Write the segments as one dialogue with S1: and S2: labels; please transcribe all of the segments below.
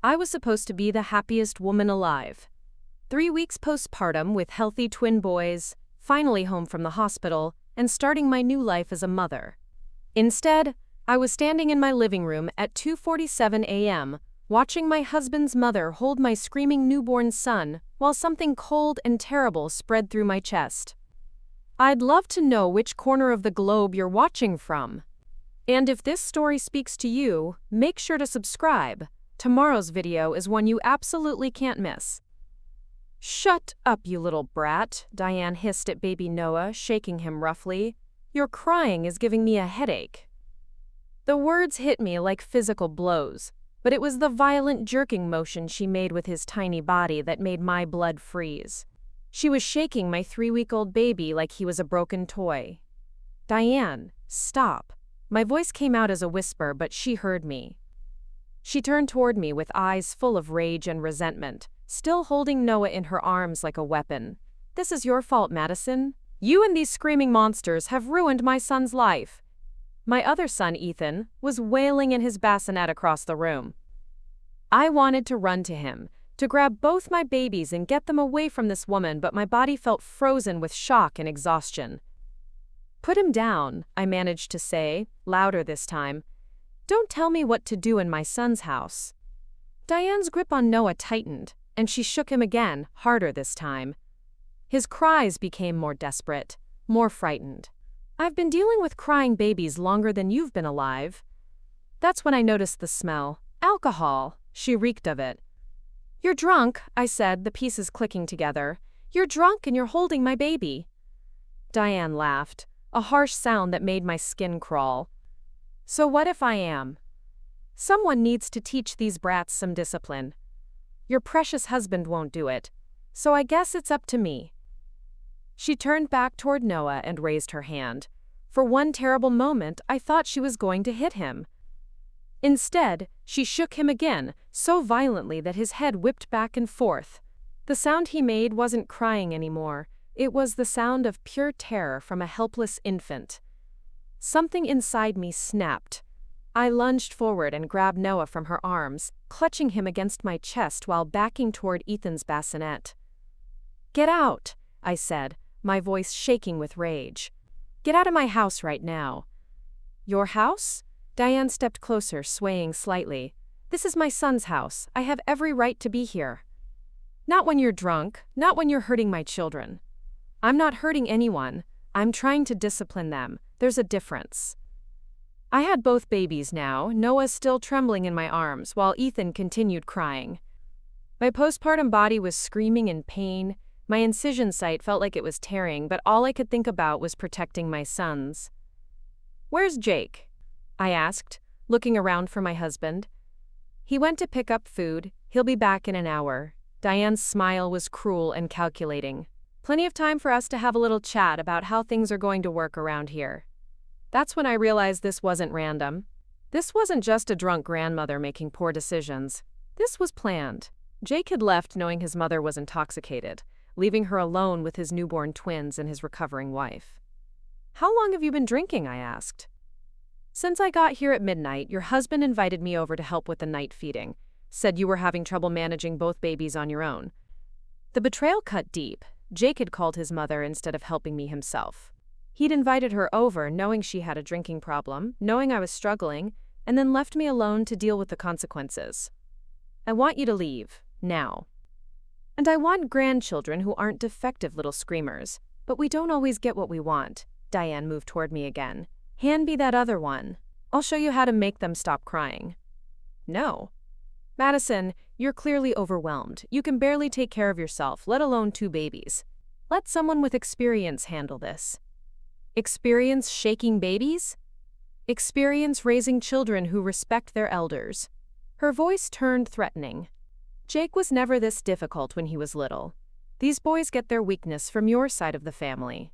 S1: I was supposed to be the happiest woman alive. 3 weeks postpartum with healthy twin boys, finally home from the hospital, and starting my new life as a mother. Instead, I was standing in my living room at 2:47 a.m., watching my husband's mother hold my screaming newborn son while something cold and terrible spread through my chest. I'd love to know which corner of the globe you're watching from. And if this story speaks to you, make sure to subscribe. Tomorrow's video is one you absolutely can't miss. "Shut up, you little brat," Diane hissed at baby Noah, shaking him roughly. "Your crying is giving me a headache." The words hit me like physical blows, but it was the violent jerking motion she made with his tiny body that made my blood freeze. She was shaking my 3-week-old baby like he was a broken toy. "Diane, stop." My voice came out as a whisper, but she heard me. She turned toward me with eyes full of rage and resentment, still holding Noah in her arms like a weapon. "This is your fault, Madison. You and these screaming monsters have ruined my son's life." My other son, Ethan, was wailing in his bassinet across the room. I wanted to run to him, to grab both my babies and get them away from this woman, but my body felt frozen with shock and exhaustion. "Put him down," I managed to say, louder this time. "Don't tell me what to do in my son's house." Diane's grip on Noah tightened, and she shook him again, harder this time. His cries became more desperate, more frightened. "I've been dealing with crying babies longer than you've been alive." That's when I noticed the smell. Alcohol. She reeked of it. "You're drunk," I said, the pieces clicking together. "You're drunk and you're holding my baby." Diane laughed, a harsh sound that made my skin crawl. "So what if I am? Someone needs to teach these brats some discipline. Your precious husband won't do it, so I guess it's up to me." She turned back toward Noah and raised her hand. For one terrible moment, I thought she was going to hit him. Instead, she shook him again, so violently that his head whipped back and forth. The sound he made wasn't crying anymore. It was the sound of pure terror from a helpless infant. Something inside me snapped. I lunged forward and grabbed Noah from her arms, clutching him against my chest while backing toward Ethan's bassinet. "Get out," I said, my voice shaking with rage. "Get out of my house right now." "Your house?" Diane stepped closer, swaying slightly. "This is my son's house. I have every right to be here." "Not when you're drunk, not when you're hurting my children." "I'm not hurting anyone. I'm trying to discipline them. There's a difference." I had both babies now, Noah still trembling in my arms, while Ethan continued crying. My postpartum body was screaming in pain. My incision site felt like it was tearing, but all I could think about was protecting my sons. "Where's Jake?" I asked, looking around for my husband. "He went to pick up food. He'll be back in an hour." Diane's smile was cruel and calculating. "Plenty of time for us to have a little chat about how things are going to work around here." That's when I realized this wasn't random. This wasn't just a drunk grandmother making poor decisions. This was planned. Jake had left knowing his mother was intoxicated, leaving her alone with his newborn twins and his recovering wife. "How long have you been drinking?" I asked. "Since I got here at midnight, your husband invited me over to help with the night feeding. Said you were having trouble managing both babies on your own." The betrayal cut deep. Jake had called his mother instead of helping me himself. He'd invited her over knowing she had a drinking problem, knowing I was struggling, and then left me alone to deal with the consequences. "I want you to leave, now. And I want grandchildren who aren't defective little screamers, but we don't always get what we want." Diane moved toward me again. "Hand me that other one. I'll show you how to make them stop crying." "No." "Madison, you're clearly overwhelmed. You can barely take care of yourself, let alone 2 babies. Let someone with experience handle this." "Experience shaking babies?" "Experience raising children who respect their elders." Her voice turned threatening. "Jake was never this difficult when he was little. These boys get their weakness from your side of the family."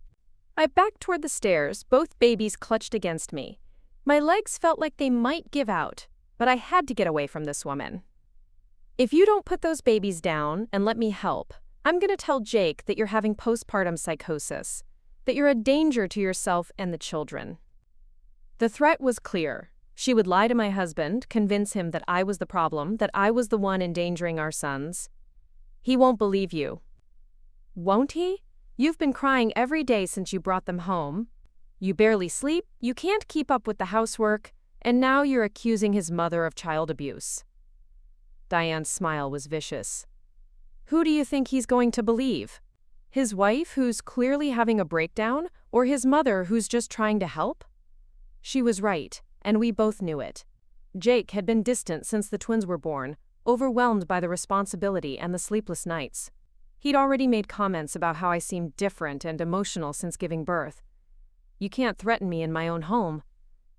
S1: I backed toward the stairs, both babies clutched against me. My legs felt like they might give out, but I had to get away from this woman. "If you don't put those babies down and let me help, I'm going to tell Jake that you're having postpartum psychosis, that you're a danger to yourself and the children." The threat was clear. She would lie to my husband, convince him that I was the problem, that I was the one endangering our sons. He won't believe you. Won't he? You've been crying every day since you brought them home. You barely sleep, you can't keep up with the housework, and now you're accusing his mother of child abuse. Diane's smile was vicious. Who do you think he's going to believe? His wife, who's clearly having a breakdown, or his mother, who's just trying to help? She was right, and we both knew it. Jake had been distant since the twins were born, overwhelmed by the responsibility and the sleepless nights. He'd already made comments about how I seemed different and emotional since giving birth. You can't threaten me in my own home.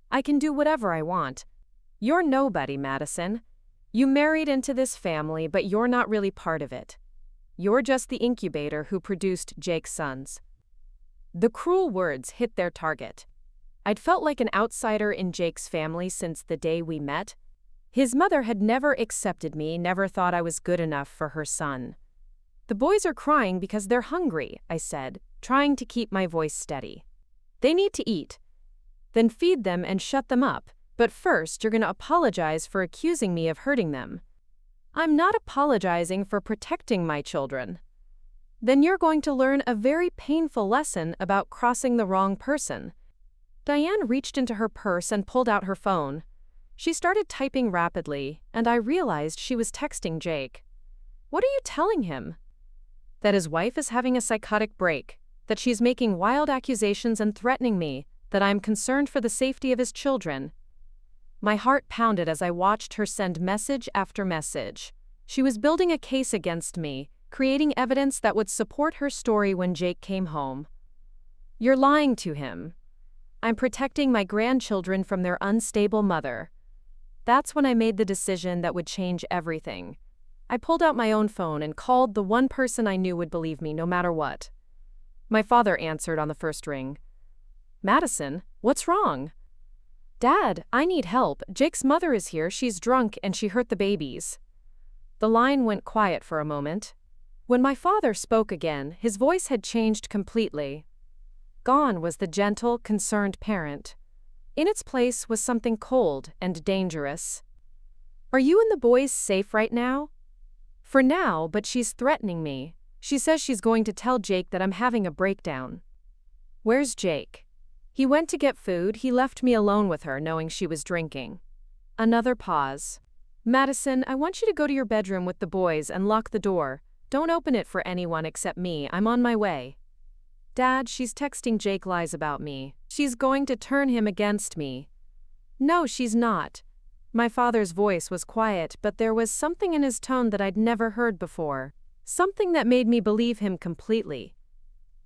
S1: I can do whatever I want. You're nobody, Madison. You married into this family, but you're not really part of it. You're just the incubator who produced Jake's sons. The cruel words hit their target. I'd felt like an outsider in Jake's family since the day we met. His mother had never accepted me, never thought I was good enough for her son. The boys are crying because they're hungry, I said, trying to keep my voice steady. They need to eat. Then feed them and shut them up, but first you're going to apologize for accusing me of hurting them. I'm not apologizing for protecting my children. Then you're going to learn a very painful lesson about crossing the wrong person. Diane reached into her purse and pulled out her phone. She started typing rapidly, and I realized she was texting Jake. What are you telling him? That his wife is having a psychotic break, that she's making wild accusations and threatening me, that I'm concerned for the safety of his children. My heart pounded as I watched her send message after message. She was building a case against me, creating evidence that would support her story when Jake came home. You're lying to him. I'm protecting my grandchildren from their unstable mother. That's when I made the decision that would change everything. I pulled out my own phone and called the one person I knew would believe me no matter what. My father answered on the first ring. Madison, what's wrong? Dad, I need help. Jake's mother is here. She's drunk and she hurt the babies. The line went quiet for a moment. When my father spoke again, his voice had changed completely. Gone was the gentle, concerned parent. In its place was something cold and dangerous. Are you and the boys safe right now? For now, but she's threatening me. She says she's going to tell Jake that I'm having a breakdown. Where's Jake? He went to get food. He left me alone with her, knowing she was drinking. Another pause. Madison, I want you to go to your bedroom with the boys and lock the door. Don't open it for anyone except me. I'm on my way. Dad, she's texting Jake lies about me. She's going to turn him against me. No, she's not. My father's voice was quiet, but there was something in his tone that I'd never heard before. Something that made me believe him completely.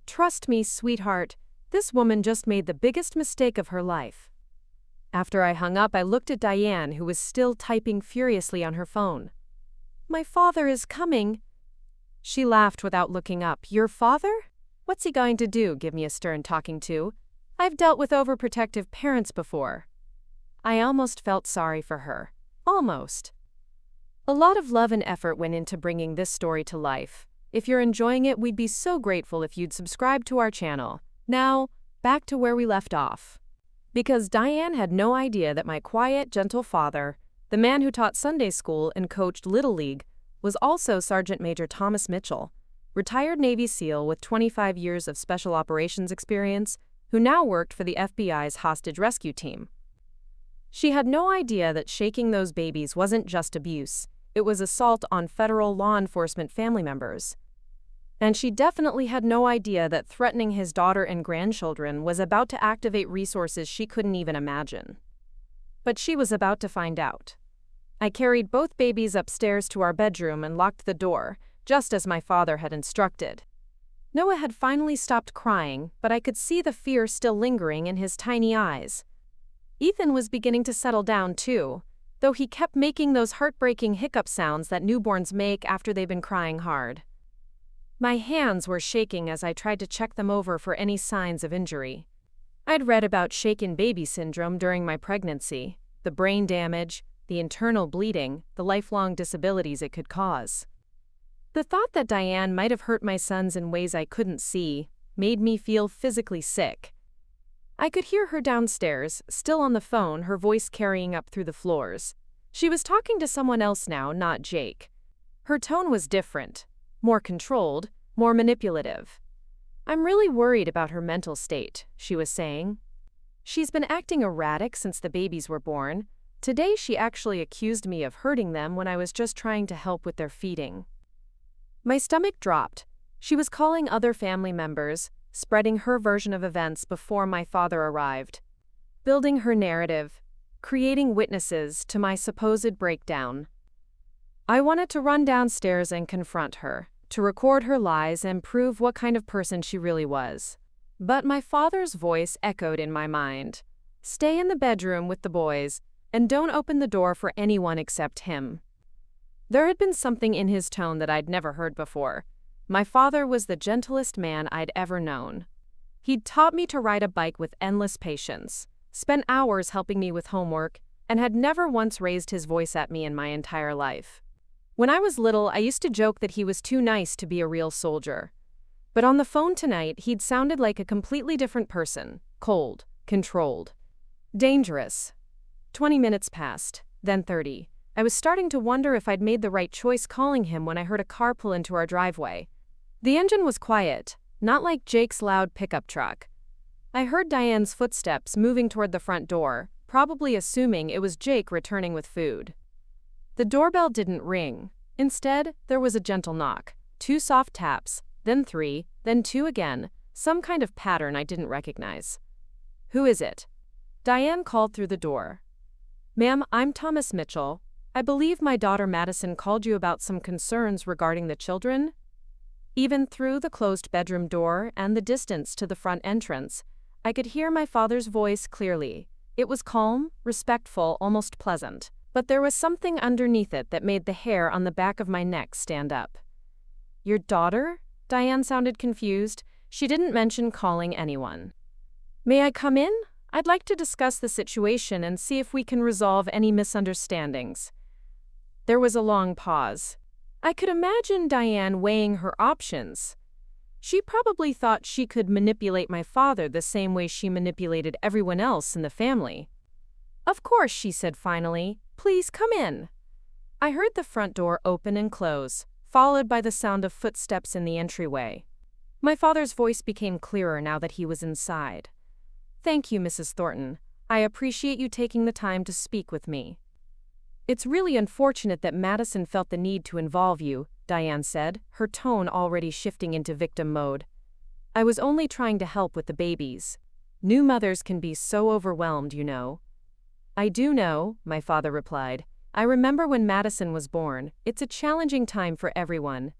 S1: Trust me, sweetheart, this woman just made the biggest mistake of her life. After I hung up, I looked at Diane, who was still typing furiously on her phone. My father is coming. She laughed without looking up. Your father? What's he going to do, give me a stern talking to? I've dealt with overprotective parents before. I almost felt sorry for her. Almost. A lot of love and effort went into bringing this story to life. If you're enjoying it, we'd be so grateful if you'd subscribe to our channel. Now, back to where we left off. Because Diane had no idea that my quiet, gentle father, the man who taught Sunday school and coached Little League, was also Sergeant Major Thomas Mitchell, retired Navy SEAL with 25 years of special operations experience, who now worked for the FBI's hostage rescue team. She had no idea that shaking those babies wasn't just abuse, it was assault on federal law enforcement family members. And she definitely had no idea that threatening his daughter and grandchildren was about to activate resources she couldn't even imagine. But she was about to find out. I carried both babies upstairs to our bedroom and locked the door, just as my father had instructed. Noah had finally stopped crying, but I could see the fear still lingering in his tiny eyes. Ethan was beginning to settle down too, though he kept making those heartbreaking hiccup sounds that newborns make after they've been crying hard. My hands were shaking as I tried to check them over for any signs of injury. I'd read about shaken baby syndrome during my pregnancy, the brain damage, the internal bleeding, the lifelong disabilities it could cause. The thought that Diane might have hurt my sons in ways I couldn't see made me feel physically sick. I could hear her downstairs, still on the phone, her voice carrying up through the floors. She was talking to someone else now, not Jake. Her tone was different, more controlled, more manipulative. "I'm really worried about her mental state," she was saying. "She's been acting erratic since the babies were born. Today she actually accused me of hurting them when I was just trying to help with their feeding." My stomach dropped. She was calling other family members, spreading her version of events before my father arrived. Building her narrative, creating witnesses to my supposed breakdown. I wanted to run downstairs and confront her, to record her lies and prove what kind of person she really was. But my father's voice echoed in my mind. "Stay in the bedroom with the boys, and don't open the door for anyone except him." There had been something in his tone that I'd never heard before. My father was the gentlest man I'd ever known. He'd taught me to ride a bike with endless patience, spent hours helping me with homework, and had never once raised his voice at me in my entire life. When I was little, I used to joke that he was too nice to be a real soldier. But on the phone tonight, he'd sounded like a completely different person, cold, controlled, dangerous. 20 minutes passed, then 30. I was starting to wonder if I'd made the right choice calling him when I heard a car pull into our driveway. The engine was quiet, not like Jake's loud pickup truck. I heard Diane's footsteps moving toward the front door, probably assuming it was Jake returning with food. The doorbell didn't ring. Instead, there was a gentle knock, 2 soft taps, then 3, then 2 again, some kind of pattern I didn't recognize. "Who is it?" Diane called through the door. "Ma'am, I'm Thomas Mitchell. I believe my daughter Madison called you about some concerns regarding the children?" Even through the closed bedroom door and the distance to the front entrance, I could hear my father's voice clearly. It was calm, respectful, almost pleasant. But there was something underneath it that made the hair on the back of my neck stand up. "Your daughter?" Diane sounded confused. She didn't mention calling anyone. "May I come in? I'd like to discuss the situation and see if we can resolve any misunderstandings." There was a long pause. I could imagine Diane weighing her options. She probably thought she could manipulate my father the same way she manipulated everyone else in the family. "Of course," she said finally. "Please come in." I heard the front door open and close, followed by the sound of footsteps in the entryway. My father's voice became clearer now that he was inside. "Thank you, Mrs. Thornton. I appreciate you taking the time to speak with me." "It's really unfortunate that Madison felt the need to involve you," Diane said, her tone already shifting into victim mode. "I was only trying to help with the babies. New mothers can be so overwhelmed, you know." "I do know," my father replied. "I remember when Madison was born. It's a challenging time for everyone."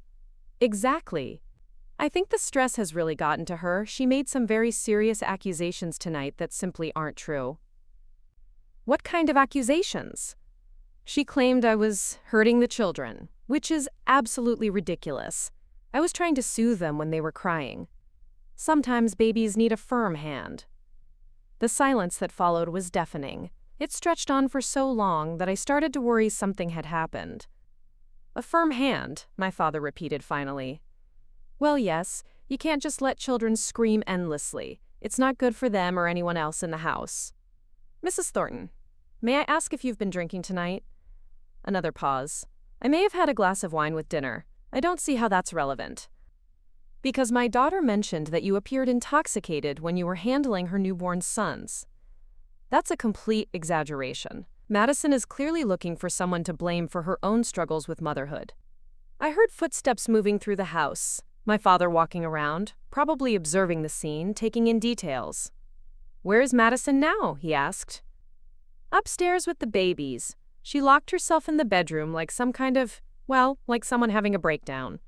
S1: "Exactly. I think the stress has really gotten to her. She made some very serious accusations tonight that simply aren't true." "What kind of accusations?" "She claimed I was hurting the children, which is absolutely ridiculous. I was trying to soothe them when they were crying. Sometimes babies need a firm hand." The silence that followed was deafening. It stretched on for so long that I started to worry something had happened. "A firm hand," my father repeated finally. "Well, yes, you can't just let children scream endlessly. It's not good for them or anyone else in the house." "Mrs. Thornton, may I ask if you've been drinking tonight?" Another pause. "I may have had a glass of wine with dinner. I don't see how that's relevant." "Because my daughter mentioned that you appeared intoxicated when you were handling her newborn sons." "That's a complete exaggeration. Madison is clearly looking for someone to blame for her own struggles with motherhood." I heard footsteps moving through the house, my father walking around, probably observing the scene, taking in details. "Where is Madison now?" he asked. "Upstairs with the babies. She locked herself in the bedroom like some kind of, like someone having a breakdown."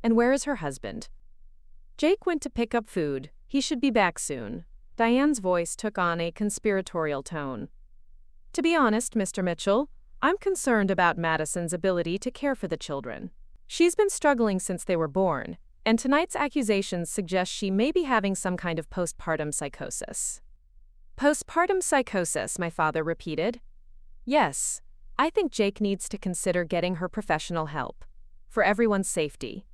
S1: "And where is her husband?" "Jake went to pick up food. He should be back soon." Diane's voice took on a conspiratorial tone. "To be honest, Mr. Mitchell, I'm concerned about Madison's ability to care for the children. She's been struggling since they were born, and tonight's accusations suggest she may be having some kind of postpartum psychosis." "Postpartum psychosis," my father repeated. "Yes, I think Jake needs to consider getting her professional help. For everyone's safety."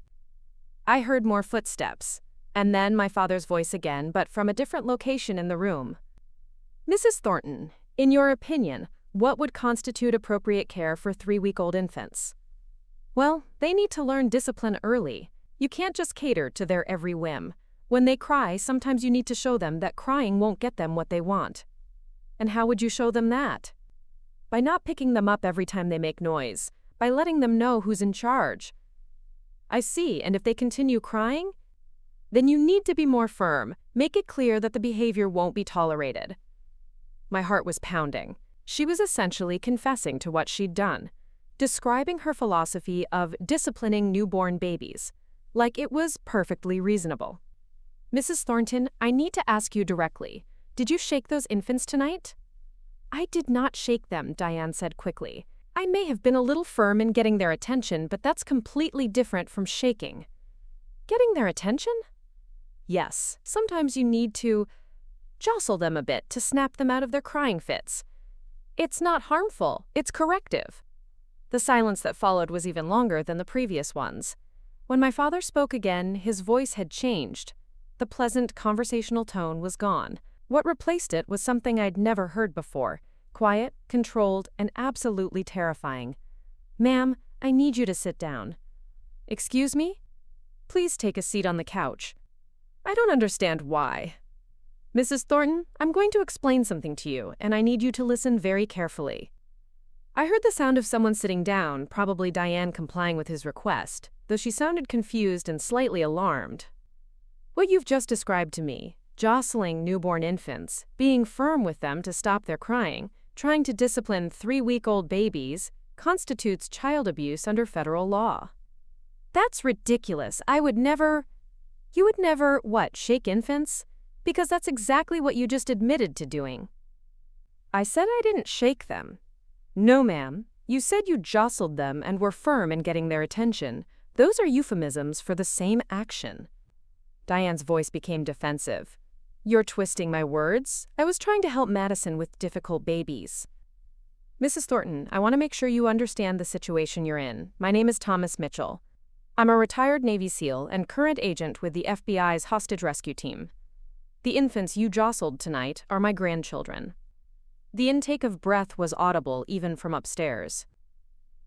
S1: I heard more footsteps. And then my father's voice again, but from a different location in the room. Mrs. Thornton, in your opinion, what would constitute appropriate care for 3-week-old infants? Well, they need to learn discipline early. You can't just cater to their every whim. When they cry, sometimes you need to show them that crying won't get them what they want. And how would you show them that? By not picking them up every time they make noise, by letting them know who's in charge. I see, and if they continue crying, then you need to be more firm. Make it clear that the behavior won't be tolerated. My heart was pounding. She was essentially confessing to what she'd done, describing her philosophy of disciplining newborn babies, like it was perfectly reasonable. Mrs. Thornton, I need to ask you directly. Did you shake those infants tonight? I did not shake them, Diane said quickly. I may have been a little firm in getting their attention, but that's completely different from shaking. Getting their attention? Yes, sometimes you need to jostle them a bit to snap them out of their crying fits. It's not harmful, it's corrective. The silence that followed was even longer than the previous ones. When my father spoke again, his voice had changed. The pleasant conversational tone was gone. What replaced it was something I'd never heard before. Quiet, controlled, and absolutely terrifying. Ma'am, I need you to sit down. Excuse me? Please take a seat on the couch. I don't understand why. Mrs. Thornton, I'm going to explain something to you, and I need you to listen very carefully. I heard the sound of someone sitting down, probably Diane complying with his request, though she sounded confused and slightly alarmed. What you've just described to me, jostling newborn infants, being firm with them to stop their crying, trying to discipline 3-week-old babies, constitutes child abuse under federal law. That's ridiculous. You would never, what, shake infants? Because that's exactly what you just admitted to doing. I said I didn't shake them. No, ma'am. You said you jostled them and were firm in getting their attention. Those are euphemisms for the same action. Diane's voice became defensive. You're twisting my words. I was trying to help Madison with difficult babies. Mrs. Thornton, I want to make sure you understand the situation you're in. My name is Thomas Mitchell. I'm a retired Navy SEAL and current agent with the FBI's hostage rescue team. The infants you jostled tonight are my grandchildren. The intake of breath was audible even from upstairs.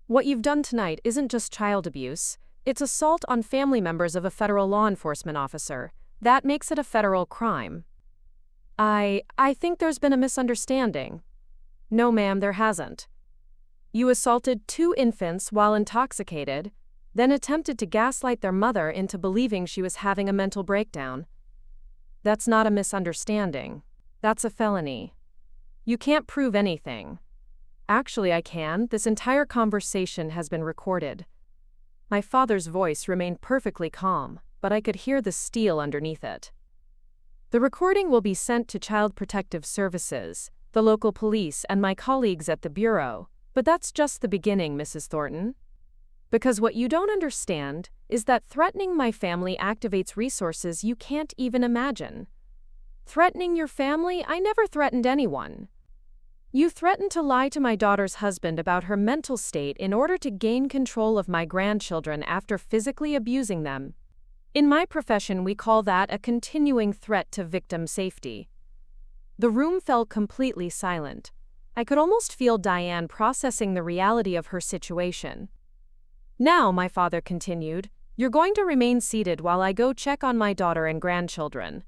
S1: What you've done tonight isn't just child abuse, it's assault on family members of a federal law enforcement officer. That makes it a federal crime. I think there's been a misunderstanding. No, ma'am, there hasn't. You assaulted 2 infants while intoxicated, then attempted to gaslight their mother into believing she was having a mental breakdown. That's not a misunderstanding. That's a felony. You can't prove anything. Actually, I can. This entire conversation has been recorded. My father's voice remained perfectly calm, but I could hear the steel underneath it. The recording will be sent to Child Protective Services, the local police, and my colleagues at the Bureau. But that's just the beginning, Mrs. Thornton. Because what you don't understand is that threatening my family activates resources you can't even imagine. Threatening your family? I never threatened anyone. You threatened to lie to my daughter's husband about her mental state in order to gain control of my grandchildren after physically abusing them. In my profession, we call that a continuing threat to victim safety. The room fell completely silent. I could almost feel Diane processing the reality of her situation. Now, my father continued, you're going to remain seated while I go check on my daughter and grandchildren.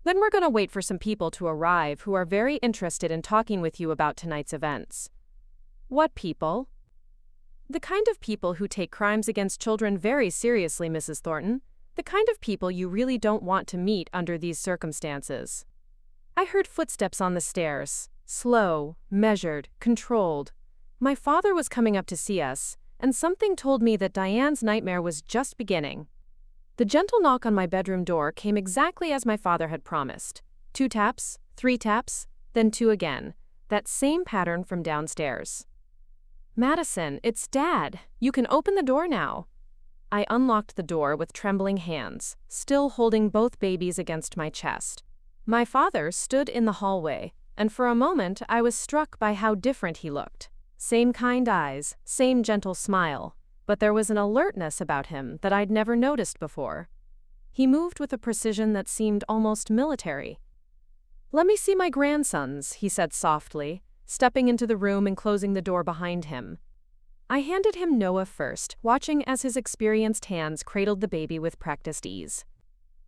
S1: Then we're going to wait for some people to arrive who are very interested in talking with you about tonight's events. What people? The kind of people who take crimes against children very seriously, Mrs. Thornton. The kind of people you really don't want to meet under these circumstances. I heard footsteps on the stairs, slow, measured, controlled. My father was coming up to see us, and something told me that Diane's nightmare was just beginning. The gentle knock on my bedroom door came exactly as my father had promised. 2 taps, 3 taps, then 2 again. That same pattern from downstairs. Madison, it's Dad. You can open the door now. I unlocked the door with trembling hands, still holding both babies against my chest. My father stood in the hallway, and for a moment I was struck by how different he looked. Same kind eyes, same gentle smile, but there was an alertness about him that I'd never noticed before. He moved with a precision that seemed almost military. "Let me see my grandsons," he said softly, stepping into the room and closing the door behind him. I handed him Noah first, watching as his experienced hands cradled the baby with practiced ease.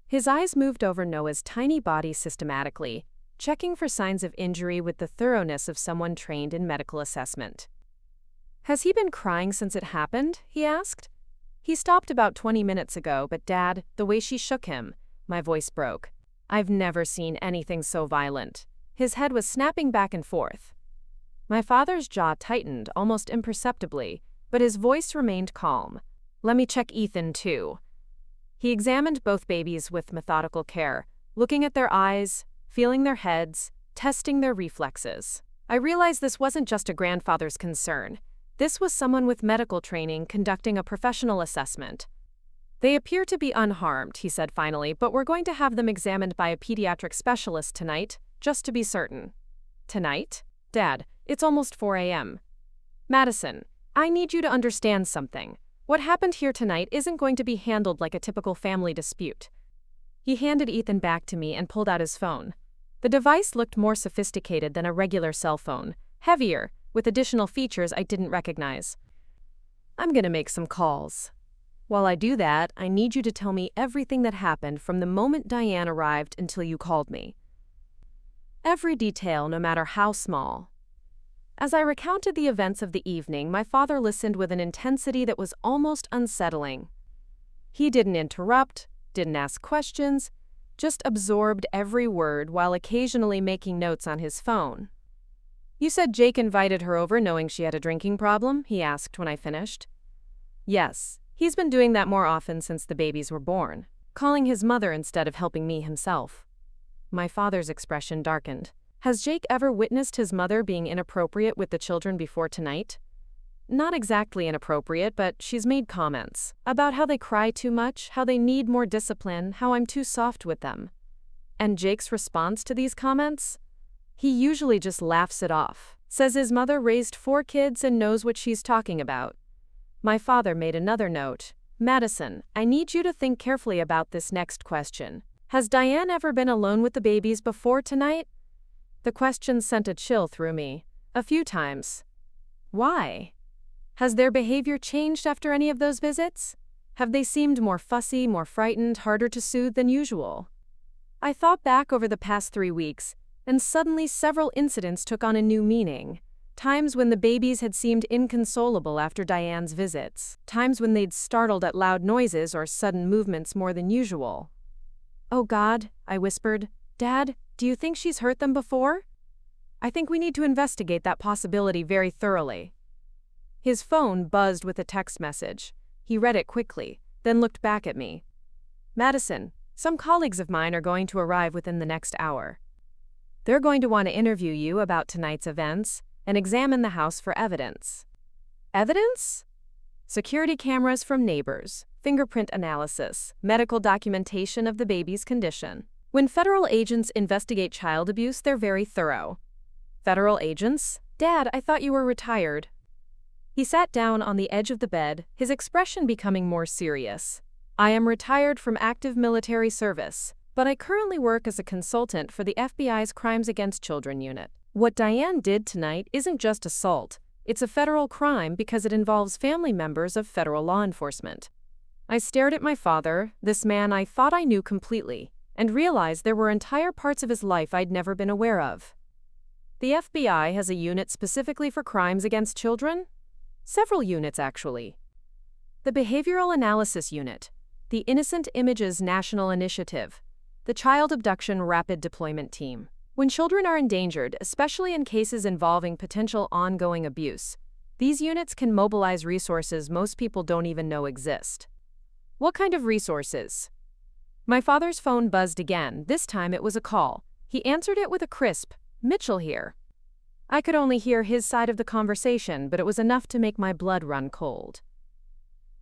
S1: His eyes moved over Noah's tiny body systematically, checking for signs of injury with the thoroughness of someone trained in medical assessment. "Has he been crying since it happened?" he asked. "He stopped about 20 minutes ago, but Dad, the way she shook him," my voice broke. "I've never seen anything so violent." His head was snapping back and forth. My father's jaw tightened almost imperceptibly, but his voice remained calm. "Let me check Ethan, too." He examined both babies with methodical care, looking at their eyes, feeling their heads, testing their reflexes. I realized this wasn't just a grandfather's concern. This was someone with medical training conducting a professional assessment. "They appear to be unharmed," he said finally, "but we're going to have them examined by a pediatric specialist tonight, just to be certain." "Tonight? Dad, it's almost 4 a.m. "Madison, I need you to understand something. What happened here tonight isn't going to be handled like a typical family dispute." He handed Ethan back to me and pulled out his phone. The device looked more sophisticated than a regular cell phone, heavier, with additional features I didn't recognize. "I'm gonna make some calls. While I do that, I need you to tell me everything that happened from the moment Diane arrived until you called me. Every detail, no matter how small." As I recounted the events of the evening, my father listened with an intensity that was almost unsettling. He didn't interrupt, didn't ask questions, just absorbed every word while occasionally making notes on his phone. "You said Jake invited her over knowing she had a drinking problem?" he asked when I finished. "Yes, he's been doing that more often since the babies were born, calling his mother instead of helping me himself." My father's expression darkened. "Has Jake ever witnessed his mother being inappropriate with the children before tonight?" "Not exactly inappropriate, but she's made comments about how they cry too much, how they need more discipline, how I'm too soft with them." "And Jake's response to these comments?" "He usually just laughs it off, says his mother raised 4 kids and knows what she's talking about." My father made another note. "Madison, I need you to think carefully about this next question. Has Diane ever been alone with the babies before tonight?" The question sent a chill through me. "A few times." "Why? Has their behavior changed after any of those visits? Have they seemed more fussy, more frightened, harder to soothe than usual?" I thought back over the past 3 weeks, and suddenly several incidents took on a new meaning. Times when the babies had seemed inconsolable after Diane's visits. Times when they'd startled at loud noises or sudden movements more than usual. "Oh God," I whispered. "Dad, do you think she's hurt them before?" "I think we need to investigate that possibility very thoroughly." His phone buzzed with a text message. He read it quickly, then looked back at me. "Madison, some colleagues of mine are going to arrive within the next hour. They're going to want to interview you about tonight's events and examine the house for evidence." "Evidence?" "Security cameras from neighbors, fingerprint analysis, medical documentation of the baby's condition. When federal agents investigate child abuse, they're very thorough." "Federal agents? Dad, I thought you were retired." He sat down on the edge of the bed, his expression becoming more serious. "I am retired from active military service, but I currently work as a consultant for the FBI's Crimes Against Children unit. What Diane did tonight isn't just assault. It's a federal crime because it involves family members of federal law enforcement." I stared at my father, this man I thought I knew completely, and realized there were entire parts of his life I'd never been aware of. "The FBI has a unit specifically for crimes against children?" "Several units, actually. The Behavioral Analysis Unit, the Innocent Images National Initiative, the Child Abduction Rapid Deployment Team. When children are endangered, especially in cases involving potential ongoing abuse, these units can mobilize resources most people don't even know exist." "What kind of resources?" My father's phone buzzed again. This time it was a call. He answered it with a crisp, "Mitchell here." I could only hear his side of the conversation, but it was enough to make my blood run cold.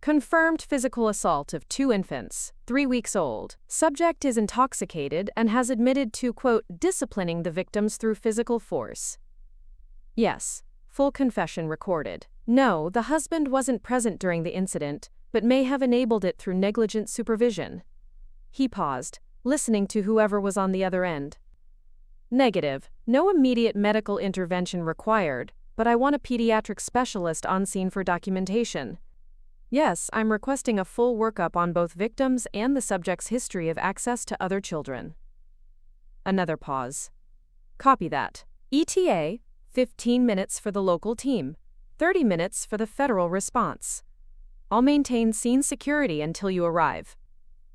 S1: "Confirmed physical assault of 2 infants, 3 weeks old. Subject is intoxicated and has admitted to, quote, disciplining the victims through physical force." "Yes, full confession recorded. No, the husband wasn't present during the incident, but may have enabled it through negligent supervision." He paused, listening to whoever was on the other end. Negative, no immediate medical intervention required, but I want a pediatric specialist on scene for documentation. Yes, I'm requesting a full workup on both victims and the subject's history of access to other children. Another pause. Copy that. ETA, 15 minutes for the local team, 30 minutes for the federal response. I'll maintain scene security until you arrive.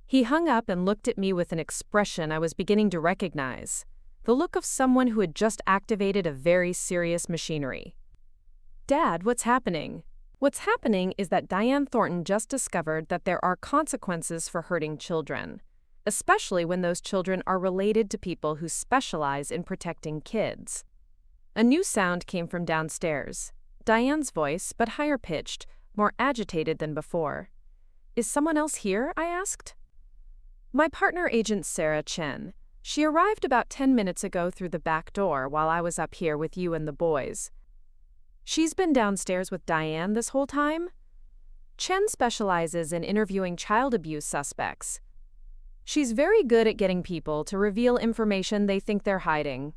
S1: He hung up and looked at me with an expression I was beginning to recognize, the look of someone who had just activated a very serious machinery. Dad, what's happening? What's happening is that Diane Thornton just discovered that there are consequences for hurting children, especially when those children are related to people who specialize in protecting kids. A new sound came from downstairs. Diane's voice, but higher pitched, more agitated than before. Is someone else here? I asked. My partner, Agent Sarah Chen. She arrived about 10 minutes ago through the back door while I was up here with you and the boys. She's been downstairs with Diane this whole time? Chen specializes in interviewing child abuse suspects. She's very good at getting people to reveal information they think they're hiding.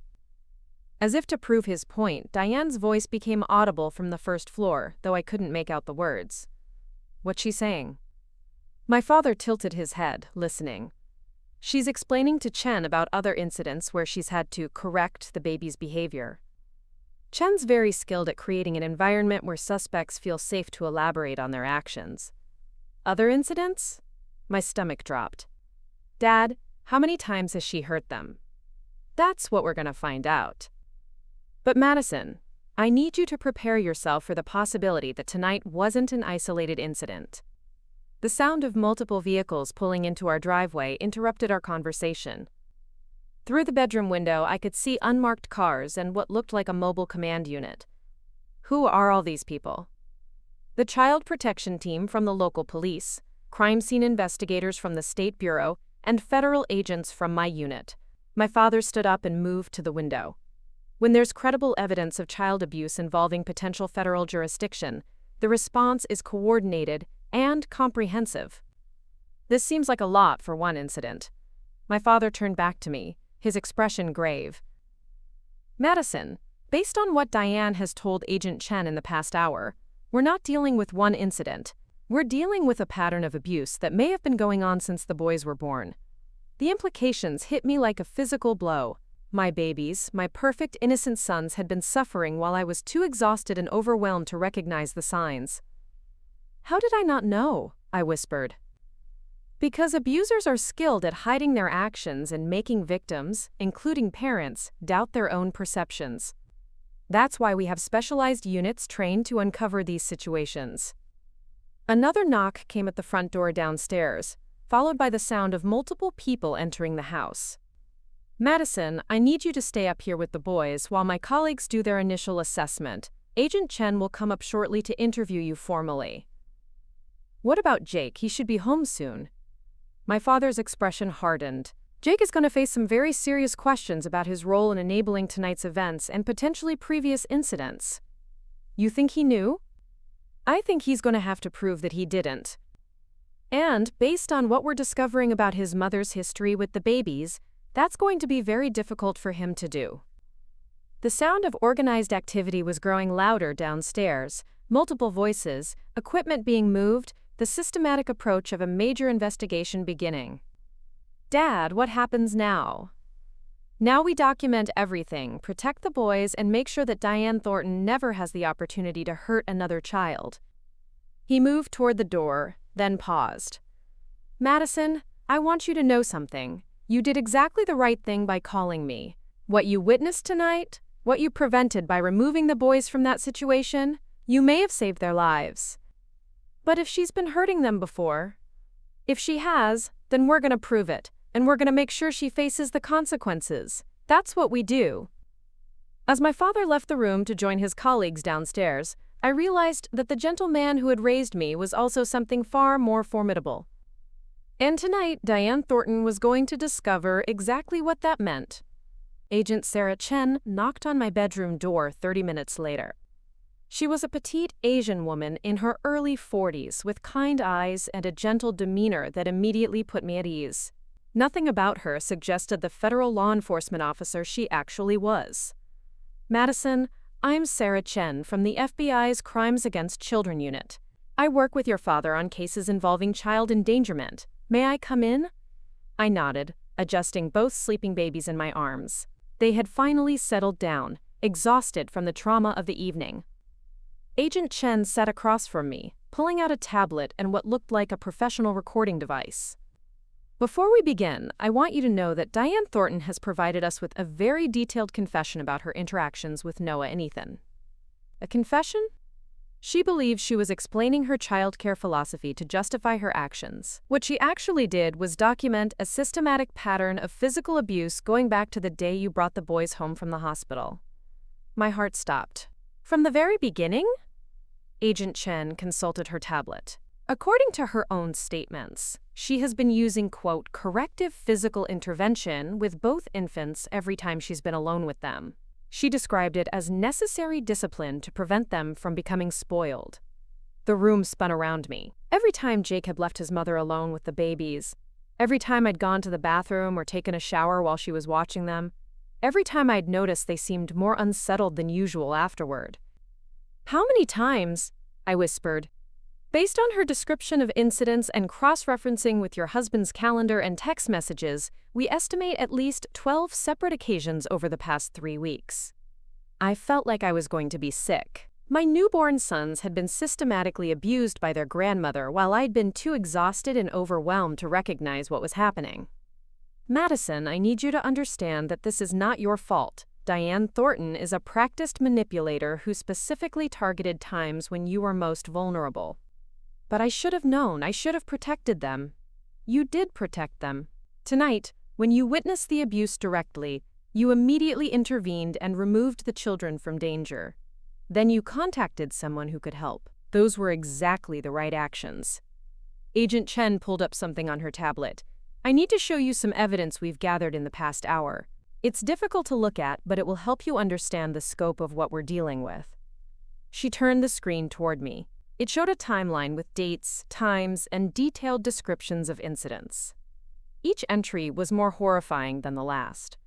S1: As if to prove his point, Diane's voice became audible from the first floor, though I couldn't make out the words. What's she saying? My father tilted his head, listening. She's explaining to Chen about other incidents where she's had to correct the baby's behavior. Chen's very skilled at creating an environment where suspects feel safe to elaborate on their actions. Other incidents? My stomach dropped. Dad, how many times has she hurt them? That's what we're going to find out. But Madison, I need you to prepare yourself for the possibility that tonight wasn't an isolated incident. The sound of multiple vehicles pulling into our driveway interrupted our conversation. Through the bedroom window, I could see unmarked cars and what looked like a mobile command unit. Who are all these people? The child protection team from the local police, crime scene investigators from the State Bureau, and federal agents from my unit. My father stood up and moved to the window. When there's credible evidence of child abuse involving potential federal jurisdiction, the response is coordinated and comprehensive. This seems like a lot for one incident. My father turned back to me, his expression grave. Madison, based on what Diane has told Agent Chen in the past hour, we're not dealing with one incident. We're dealing with a pattern of abuse that may have been going on since the boys were born. The implications hit me like a physical blow. My babies, my perfect innocent sons, had been suffering while I was too exhausted and overwhelmed to recognize the signs. How did I not know? I whispered. Because abusers are skilled at hiding their actions and making victims, including parents, doubt their own perceptions. That's why we have specialized units trained to uncover these situations. Another knock came at the front door downstairs, followed by the sound of multiple people entering the house. Madison, I need you to stay up here with the boys while my colleagues do their initial assessment. Agent Chen will come up shortly to interview you formally. What about Jake? He should be home soon. My father's expression hardened. Jake is going to face some very serious questions about his role in enabling tonight's events and potentially previous incidents. You think he knew? I think he's going to have to prove that he didn't. And, based on what we're discovering about his mother's history with the babies, that's going to be very difficult for him to do. The sound of organized activity was growing louder downstairs, multiple voices, equipment being moved, the systematic approach of a major investigation beginning. Dad, what happens now? Now we document everything, protect the boys, and make sure that Diane Thornton never has the opportunity to hurt another child. He moved toward the door, then paused. Madison, I want you to know something. You did exactly the right thing by calling me. What you witnessed tonight, what you prevented by removing the boys from that situation, you may have saved their lives. But if she's been hurting them before, if she has, then we're going to prove it, and we're going to make sure she faces the consequences. That's what we do. As my father left the room to join his colleagues downstairs, I realized that the gentleman who had raised me was also something far more formidable. And tonight, Diane Thornton was going to discover exactly what that meant. Agent Sarah Chen knocked on my bedroom door 30 minutes later. She was a petite Asian woman in her early 40s with kind eyes and a gentle demeanor that immediately put me at ease. Nothing about her suggested the federal law enforcement officer she actually was. Madison, I'm Sarah Chen from the FBI's Crimes Against Children Unit. I work with your father on cases involving child endangerment. May I come in? I nodded, adjusting both sleeping babies in my arms. They had finally settled down, exhausted from the trauma of the evening. Agent Chen sat across from me, pulling out a tablet and what looked like a professional recording device. Before we begin, I want you to know that Diane Thornton has provided us with a very detailed confession about her interactions with Noah and Ethan. A confession? She believes she was explaining her childcare philosophy to justify her actions. What she actually did was document a systematic pattern of physical abuse going back to the day you brought the boys home from the hospital. My heart stopped. From the very beginning? Agent Chen consulted her tablet. According to her own statements, she has been using, quote, corrective physical intervention with both infants every time she's been alone with them. She described it as necessary discipline to prevent them from becoming spoiled. The room spun around me. Every time Jacob left his mother alone with the babies, every time I'd gone to the bathroom or taken a shower while she was watching them, every time I'd noticed they seemed more unsettled than usual afterward. How many times? I whispered. Based on her description of incidents and cross-referencing with your husband's calendar and text messages, we estimate at least 12 separate occasions over the past 3 weeks. I felt like I was going to be sick. My newborn sons had been systematically abused by their grandmother while I'd been too exhausted and overwhelmed to recognize what was happening. Madison, I need you to understand that this is not your fault. Diane Thornton is a practiced manipulator who specifically targeted times when you were most vulnerable. But I should have known, I should have protected them. You did protect them. Tonight, when you witnessed the abuse directly, you immediately intervened and removed the children from danger. Then you contacted someone who could help. Those were exactly the right actions. Agent Chen pulled up something on her tablet. I need to show you some evidence we've gathered in the past hour. It's difficult to look at, but it will help you understand the scope of what we're dealing with. She turned the screen toward me. It showed a timeline with dates, times, and detailed descriptions of incidents. Each entry was more horrifying than the last.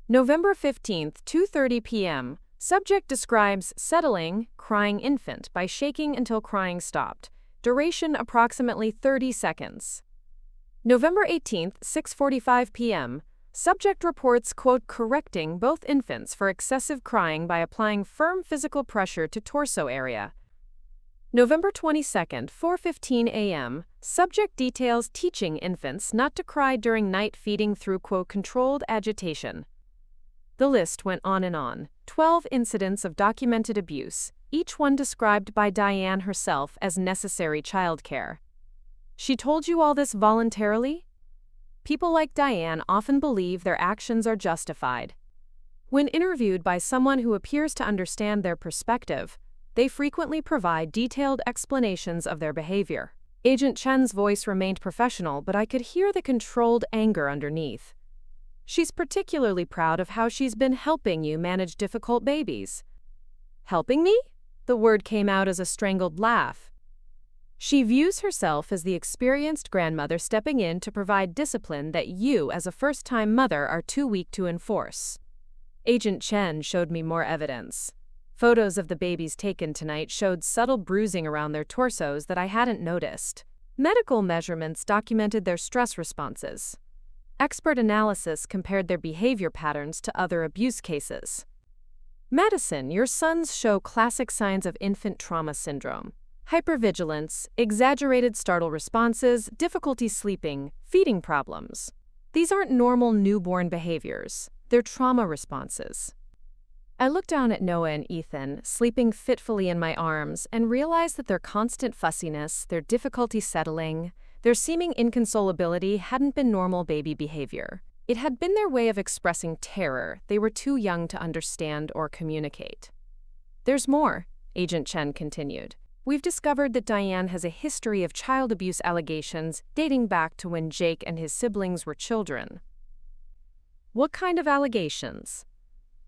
S1: November 15th, 2:30 p.m. Subject describes settling, crying infant by shaking until crying stopped. Duration approximately 30 seconds. November 18th, 6:45 p.m. Subject reports, quote, correcting both infants for excessive crying by applying firm physical pressure to torso area. November 22nd, 4:15 a.m. Subject details teaching infants not to cry during night feeding through, quote, controlled agitation. The list went on and on. 12 incidents of documented abuse, each one described by Diane herself as necessary childcare. She told you all this voluntarily? People like Diane often believe their actions are justified. When interviewed by someone who appears to understand their perspective, they frequently provide detailed explanations of their behavior. Agent Chen's voice remained professional, but I could hear the controlled anger underneath. She's particularly proud of how she's been helping you manage difficult babies. Helping me? The word came out as a strangled laugh. She views herself as the experienced grandmother stepping in to provide discipline that you, as a first-time mother, are too weak to enforce. Agent Chen showed me more evidence. Photos of the babies taken tonight showed subtle bruising around their torsos that I hadn't noticed. Medical measurements documented their stress responses. Expert analysis compared their behavior patterns to other abuse cases. Madison, your sons show classic signs of infant trauma syndrome. Hypervigilance, exaggerated startle responses, difficulty sleeping, feeding problems. These aren't normal newborn behaviors. They're trauma responses. I looked down at Noah and Ethan, sleeping fitfully in my arms, and realized that their constant fussiness, their difficulty settling, their seeming inconsolability hadn't been normal baby behavior. It had been their way of expressing terror they were too young to understand or communicate. There's more, Agent Chen continued. We've discovered that Diane has a history of child abuse allegations dating back to when Jake and his siblings were children. What kind of allegations?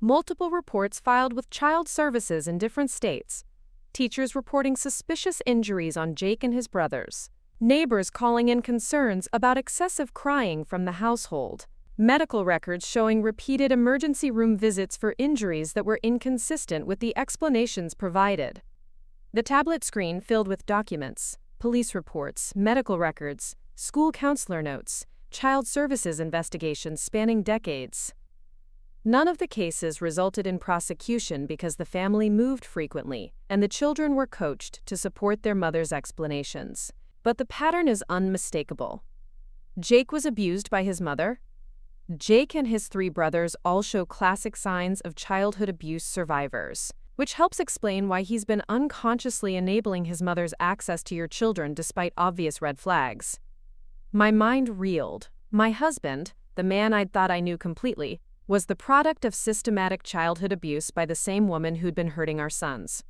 S1: Multiple reports filed with child services in different states. Teachers reporting suspicious injuries on Jake and his brothers. Neighbors calling in concerns about excessive crying from the household. Medical records showing repeated emergency room visits for injuries that were inconsistent with the explanations provided. The tablet screen filled with documents, police reports, medical records, school counselor notes, child services investigations spanning decades. None of the cases resulted in prosecution because the family moved frequently, and the children were coached to support their mother's explanations. But the pattern is unmistakable. Jake was abused by his mother. Jake and his 3 brothers all show classic signs of childhood abuse survivors, which helps explain why he's been unconsciously enabling his mother's access to your children despite obvious red flags. My mind reeled. My husband, the man I'd thought I knew completely, was the product of systematic childhood abuse by the same woman who'd been hurting our sons.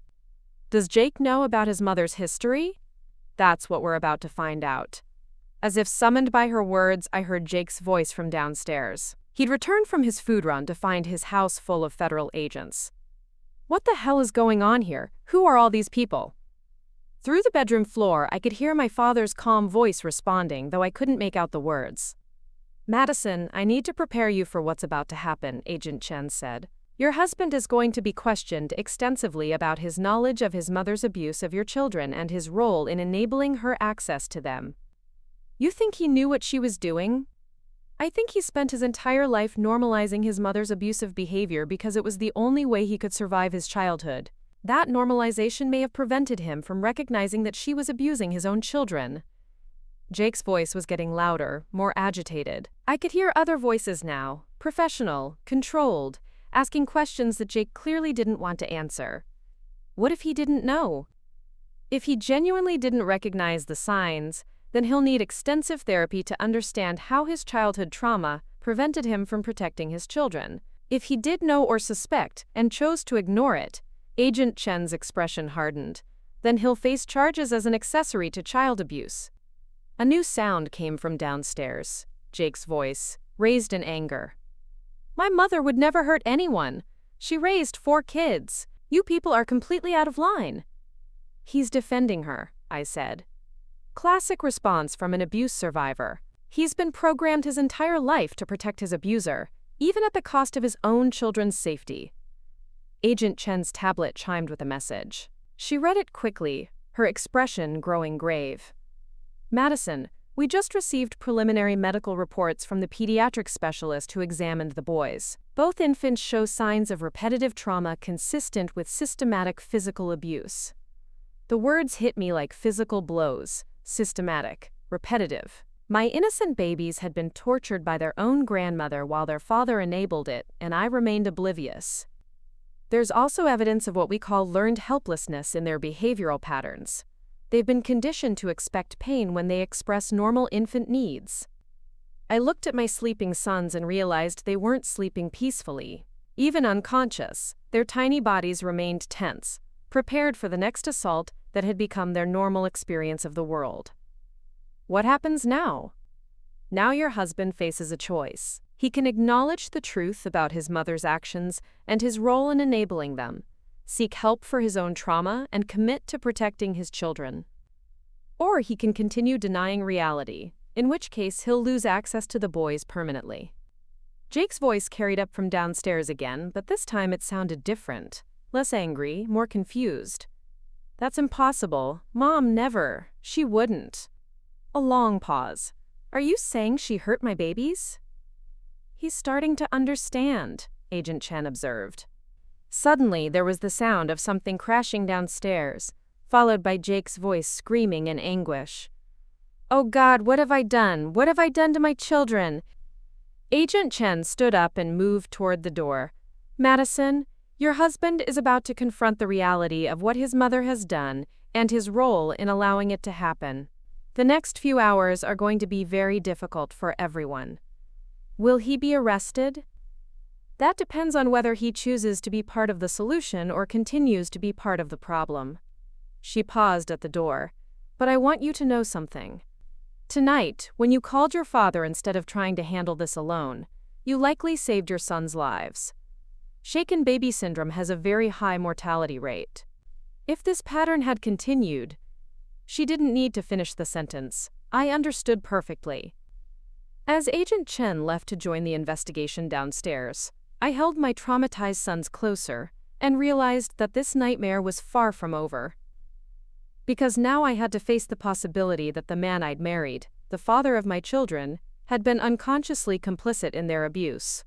S1: Does Jake know about his mother's history? That's what we're about to find out. As if summoned by her words, I heard Jake's voice from downstairs. He'd returned from his food run to find his house full of federal agents. What the hell is going on here? Who are all these people? Through the bedroom floor, I could hear my father's calm voice responding, though I couldn't make out the words. Madison, I need to prepare you for what's about to happen, Agent Chen said. Your husband is going to be questioned extensively about his knowledge of his mother's abuse of your children and his role in enabling her access to them. You think he knew what she was doing? I think he spent his entire life normalizing his mother's abusive behavior because it was the only way he could survive his childhood. That normalization may have prevented him from recognizing that she was abusing his own children. Jake's voice was getting louder, more agitated. I could hear other voices now, professional, controlled, asking questions that Jake clearly didn't want to answer. What if he didn't know? If he genuinely didn't recognize the signs, then he'll need extensive therapy to understand how his childhood trauma prevented him from protecting his children. If he did know or suspect and chose to ignore it, Agent Chen's expression hardened, then he'll face charges as an accessory to child abuse. A new sound came from downstairs, Jake's voice, raised in anger. My mother would never hurt anyone. She raised 4 kids. You people are completely out of line. He's defending her, I said. Classic response from an abuse survivor. He's been programmed his entire life to protect his abuser, even at the cost of his own children's safety. Agent Chen's tablet chimed with a message. She read it quickly, her expression growing grave. Madison, we just received preliminary medical reports from the pediatric specialist who examined the boys. Both infants show signs of repetitive trauma consistent with systematic physical abuse. The words hit me like physical blows. Systematic, repetitive. My innocent babies had been tortured by their own grandmother while their father enabled it, and I remained oblivious. There's also evidence of what we call learned helplessness in their behavioral patterns. They've been conditioned to expect pain when they express normal infant needs. I looked at my sleeping sons and realized they weren't sleeping peacefully. Even unconscious, their tiny bodies remained tense, prepared for the next assault that had become their normal experience of the world. What happens now? Now your husband faces a choice. He can acknowledge the truth about his mother's actions and his role in enabling them, seek help for his own trauma, and commit to protecting his children. Or he can continue denying reality, in which case he'll lose access to the boys permanently. Jake's voice carried up from downstairs again, but this time it sounded different, less angry, more confused. That's impossible. Mom never. She wouldn't. A long pause. Are you saying she hurt my babies? He's starting to understand, Agent Chen observed. Suddenly, there was the sound of something crashing downstairs, followed by Jake's voice screaming in anguish. Oh God, what have I done? What have I done to my children? Agent Chen stood up and moved toward the door. Madison, your husband is about to confront the reality of what his mother has done and his role in allowing it to happen. The next few hours are going to be very difficult for everyone. Will he be arrested? That depends on whether he chooses to be part of the solution or continues to be part of the problem. She paused at the door. But I want you to know something. Tonight, when you called your father instead of trying to handle this alone, you likely saved your sons' lives. Shaken baby syndrome has a very high mortality rate. If this pattern had continued, She didn't need to finish the sentence. I understood perfectly. As Agent Chen left to join the investigation downstairs, I held my traumatized sons closer and realized that this nightmare was far from over. Because now I had to face the possibility that the man I'd married, the father of my children, had been unconsciously complicit in their abuse.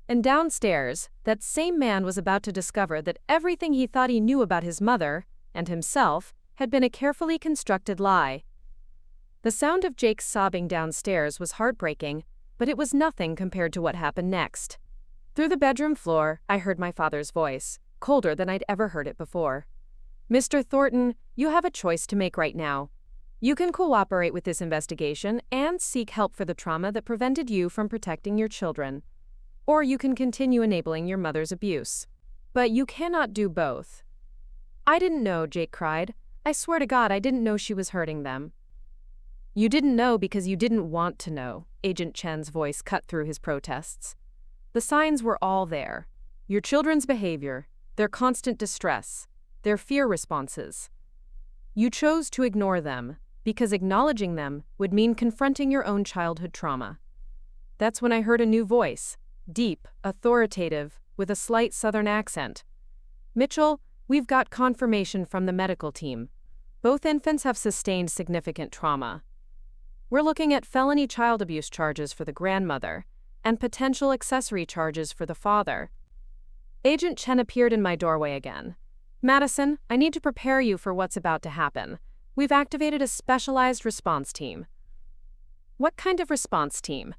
S1: And downstairs, that same man was about to discover that everything he thought he knew about his mother and himself had been a carefully constructed lie. The sound of Jake's sobbing downstairs was heartbreaking, but it was nothing compared to what happened next. Through the bedroom floor, I heard my father's voice, colder than I'd ever heard it before. "Mr. Thornton, you have a choice to make right now. You can cooperate with this investigation and seek help for the trauma that prevented you from protecting your children. Or you can continue enabling your mother's abuse. But you cannot do both." "I didn't know," Jake cried. "I swear to God, I didn't know she was hurting them." "You didn't know because you didn't want to know," Agent Chen's voice cut through his protests. "The signs were all there. Your children's behavior, their constant distress, their fear responses. You chose to ignore them because acknowledging them would mean confronting your own childhood trauma." That's when I heard a new voice, deep, authoritative, with a slight Southern accent. "Mitchell, we've got confirmation from the medical team. Both infants have sustained significant trauma. We're looking at felony child abuse charges for the grandmother and potential accessory charges for the father." Agent Chen appeared in my doorway again. "Madison, I need to prepare you for what's about to happen. We've activated a specialized response team." "What kind of response team?"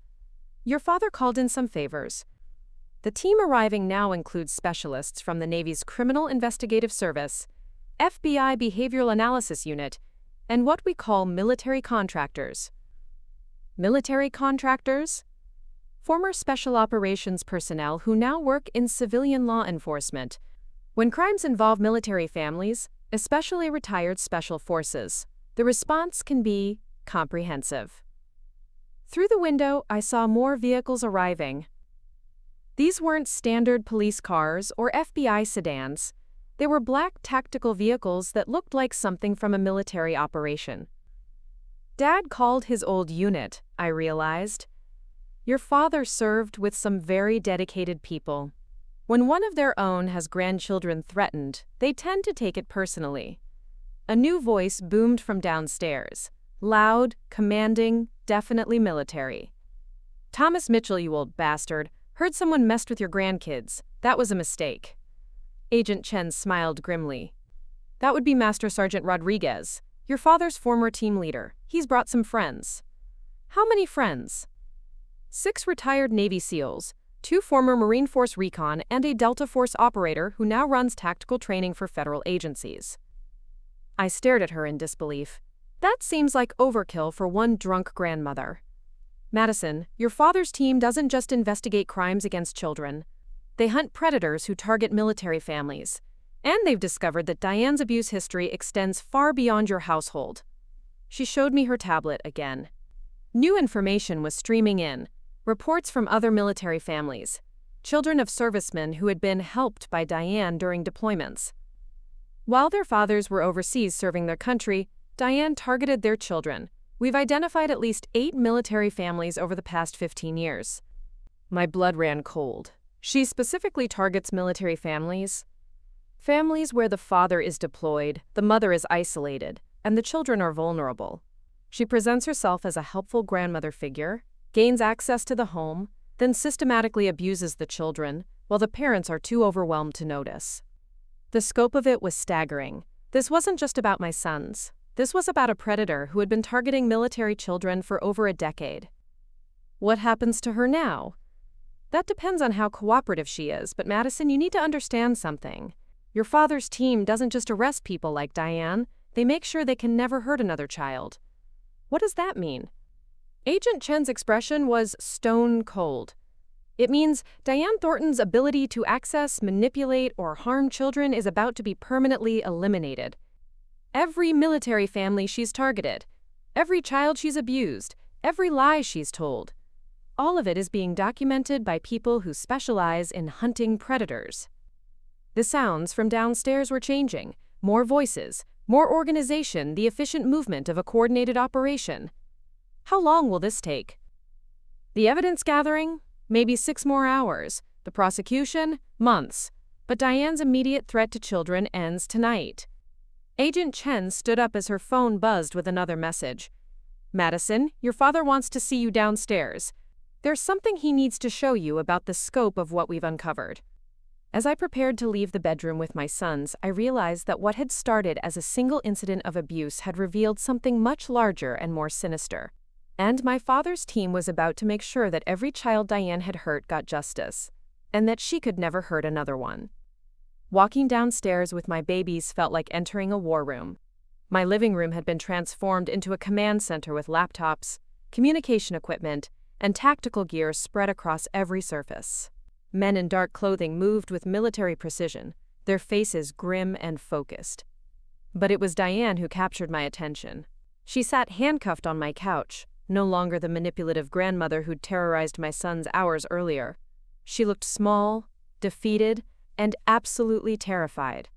S1: "Your father called in some favors. The team arriving now includes specialists from the Navy's Criminal Investigative Service, FBI Behavioral Analysis Unit, and what we call military contractors." Military contractors? Former special operations personnel who now work in civilian law enforcement. When crimes involve military families, especially retired special forces, the response can be comprehensive. Through the window, I saw more vehicles arriving. These weren't standard police cars or FBI sedans. They were black tactical vehicles that looked like something from a military operation. Dad called his old unit, I realized. Your father served with some very dedicated people. When one of their own has grandchildren threatened, they tend to take it personally. A new voice boomed from downstairs. Loud, commanding, definitely military. "Thomas Mitchell, you old bastard. Heard someone messed with your grandkids. That was a mistake." Agent Chen smiled grimly. "That would be Master Sergeant Rodriguez, your father's former team leader. He's brought some friends." "How many friends?" 6 retired Navy SEALs, 2 former Marine Force recon, and a Delta Force operator who now runs tactical training for federal agencies. I stared at her in disbelief. That seems like overkill for one drunk grandmother. "Madison, your father's team doesn't just investigate crimes against children. They hunt predators who target military families. And they've discovered that Diane's abuse history extends far beyond your household." She showed me her tablet again. New information was streaming in. Reports from other military families. Children of servicemen who had been helped by Diane during deployments. While their fathers were overseas serving their country, Diane targeted their children. We've identified at least 8 military families over the past 15 years. My blood ran cold. She specifically targets military families? Families where the father is deployed, the mother is isolated, and the children are vulnerable. She presents herself as a helpful grandmother figure, gains access to the home, then systematically abuses the children, while the parents are too overwhelmed to notice. The scope of it was staggering. This wasn't just about my sons. This was about a predator who had been targeting military children for over a decade. What happens to her now? That depends on how cooperative she is, but Madison, you need to understand something. Your father's team doesn't just arrest people like Diane, they make sure they can never hurt another child. What does that mean? Agent Chen's expression was stone cold. It means Diane Thornton's ability to access, manipulate, or harm children is about to be permanently eliminated. Every military family she's targeted, every child she's abused, every lie she's told, all of it is being documented by people who specialize in hunting predators. The sounds from downstairs were changing. More voices, More organization, the efficient movement of a coordinated operation. How long will this take? The evidence gathering? Maybe 6 more hours. The prosecution? Months. But Diane's immediate threat to children ends tonight. Agent Chen stood up as her phone buzzed with another message. Madison, your father wants to see you downstairs. There's something he needs to show you about the scope of what we've uncovered. As I prepared to leave the bedroom with my sons, I realized that what had started as a single incident of abuse had revealed something much larger and more sinister. And my father's team was about to make sure that every child Diane had hurt got justice, and that she could never hurt another one. Walking downstairs with my babies felt like entering a war room. My living room had been transformed into a command center with laptops, communication equipment, and tactical gear spread across every surface. Men in dark clothing moved with military precision, their faces grim and focused. But it was Diane who captured my attention. She sat handcuffed on my couch, no longer the manipulative grandmother who'd terrorized my sons hours earlier. She looked small, defeated, and absolutely terrified.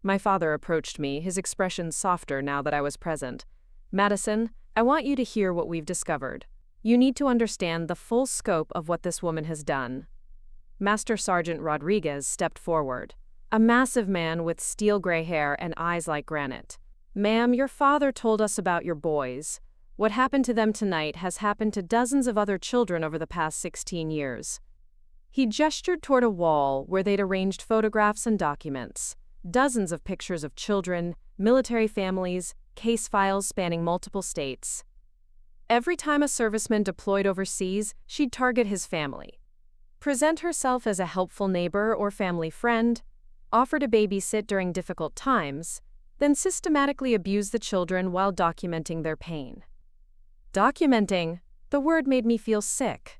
S1: My father approached me, his expression softer now that I was present. Madison, I want you to hear what we've discovered. You need to understand the full scope of what this woman has done. Master Sergeant Rodriguez stepped forward, a massive man with steel gray hair and eyes like granite. Ma'am, your father told us about your boys. What happened to them tonight has happened to dozens of other children over the past 16 years. He gestured toward a wall where they'd arranged photographs and documents. Dozens of pictures of children, military families, case files spanning multiple states. Every time a serviceman deployed overseas, she'd target his family. Present herself as a helpful neighbor or family friend, offer to babysit during difficult times, then systematically abuse the children while documenting their pain. Documenting, the word made me feel sick.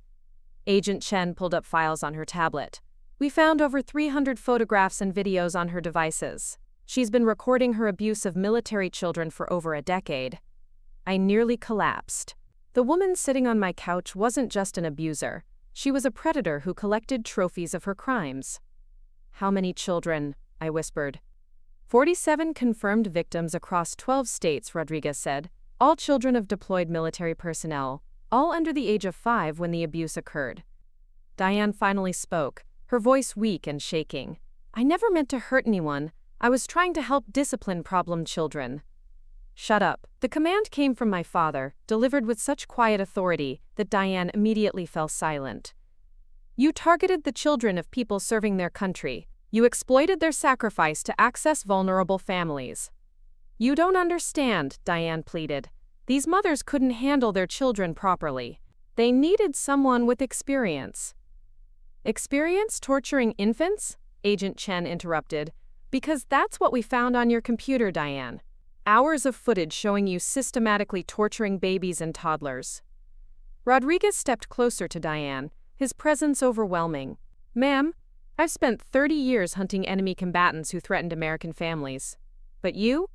S1: Agent Chen pulled up files on her tablet. We found over 300 photographs and videos on her devices. She's been recording her abuse of military children for over a decade. I nearly collapsed. The woman sitting on my couch wasn't just an abuser. She was a predator who collected trophies of her crimes. How many children? I whispered. 47 confirmed victims across 12 states, Rodriguez said. All children of deployed military personnel, all under the age of 5 when the abuse occurred. Diane finally spoke, her voice weak and shaking. I never meant to hurt anyone. I was trying to help discipline problem children. Shut up. The command came from my father, delivered with such quiet authority that Diane immediately fell silent. You targeted the children of people serving their country. You exploited their sacrifice to access vulnerable families. You don't understand, Diane pleaded. These mothers couldn't handle their children properly. They needed someone with experience. Experience torturing infants? Agent Chen interrupted. Because that's what we found on your computer, Diane. Hours of footage showing you systematically torturing babies and toddlers. Rodriguez stepped closer to Diane, his presence overwhelming. Ma'am, I've spent 30 years hunting enemy combatants who threatened American families. But you?